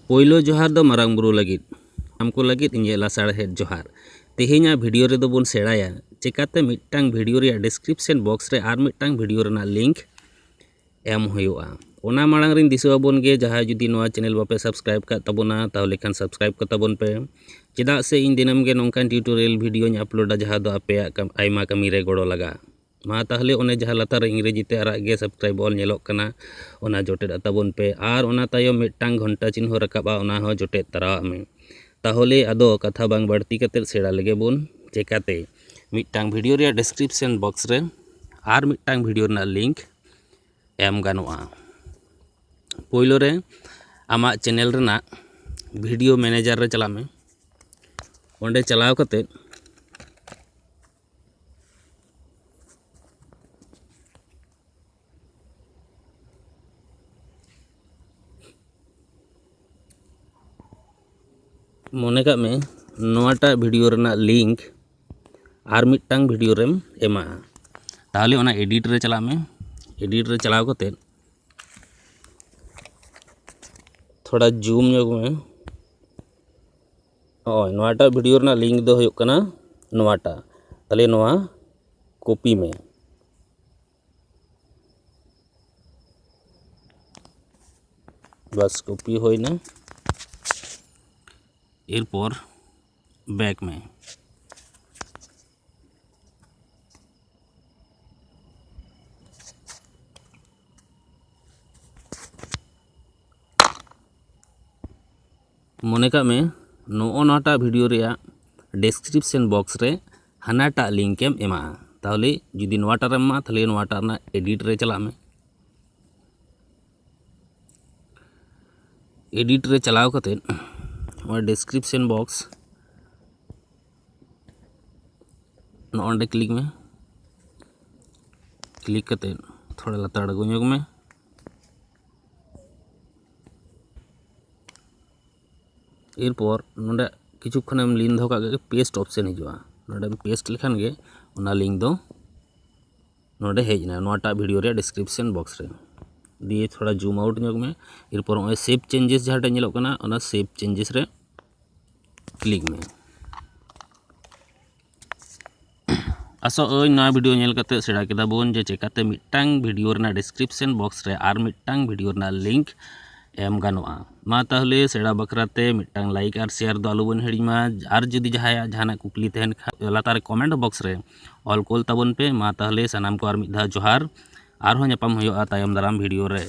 पोइलो जोहार दो मारांग बुरु लगित हमको लगित इᱧ लासाड़हेड जोहार तेहेኛ वीडियो रे दो बोन सेड़ाया चिकाते मिट्टांग वीडियो रे डिस्क्रिप्शन बॉक्स रे आर मिट्टांग वीडियो रेना लिंक एम हुआ ओना माड़ांग रिन दिसुआबोन गे जहाँ जुदी नोआ चैनल बापे सब्सक्राइब का तबोना ताहले खान सब्सक्राइब का तबोन पे चेदा से इन दिनम गे नोंकान ट्यूटोरियल वीडियो अपलोडा जहाँ दो आपे आयमा कमी रे गड़ो लगा मा ताहले ओने जहाँ लतार इंग्रेजी ते आराग गे सब्सक्राइब ऑल नेलोक कना ओना जोटेड तबोन पे आर ओना तायो मिट्टांग घंटा चिन्ह रकाबा ओना हो जोटेड तरावा में ताहले आदो कथा बांग बढ़ती कते सेड़ा लगे बोन चेकाते मिट्टांग वीडियो रे डिस्क्रिप्शन बॉक्स रे आर मिट्टांग वीडियो ना लिंक एम गानोआ पोइलो रे आमा चैनल रेना वीडियो मैनेजर रे चला में ओंडे चलाव कते मने का में नोटा वीडियो रेना लिंक आर मिट्टांग वीडियो रेम एमा ताहले ओना एडिट रे चला में एडिट रे चलाव कते थोड़ा जूम योग में नोटा वीडियो रेना लिंक दो हुयुक कना नोटा ताहले नोआ कॉपी में बस कॉपी होइना एरपर बैक में मने का में नोटा वीडियो रे डिस्क्रिप्शन बॉक्स रे हानाटा लिंक एम एमा ताहले जुदी नोटा रे मा ताहले नोटा ना एडिट रे चला में एडिट रे चलाव कते और डिस्क्रिप्शन बॉक्स नोंडे क्लिक में क्लिक कते थोड़ा लताड़ गुंजोग में एरपर नोंडे किछु खनेम लिंक दो का पेस्ट ऑप्शन हिजुआ नोंडे पेस्ट लेखान गे ओना लिंक दो नोंडे हेजना नोटा वीडियो रे डिस्क्रिप्शन बॉक्स रे दिए थोड़ा जूम आउट ᱧᱚᱜ में एरपर ओए सेव चेंजेस जहाँ ᱧᱮᱞᱚᱜ ᱠᱟᱱᱟ ओना सेव चेंजेस रे क्लिक में आसो नया वीडियो नेल कते सेड़ा केदा बोन जे चेकाते मिट्टांग वीडियो रेना डिस्क्रिप्शन बॉक्स रे आर मिट्टांग वीडियो रेना लिंक एम गानोआ मा ताहले सेड़ा बकराते मिट्टांग लाइक और शेयर दो आलु बन हेड़ीमा आर जुदी जहाया जहाना कुकली तहन लातार कमेंट बॉक्स रे ऑल कोल तबन पे मा ताहले सनाम को आर मिधा जोहार आर हो ᱧᱟᱯᱟᱢ हुआ तायम दाराम वीडियो रे।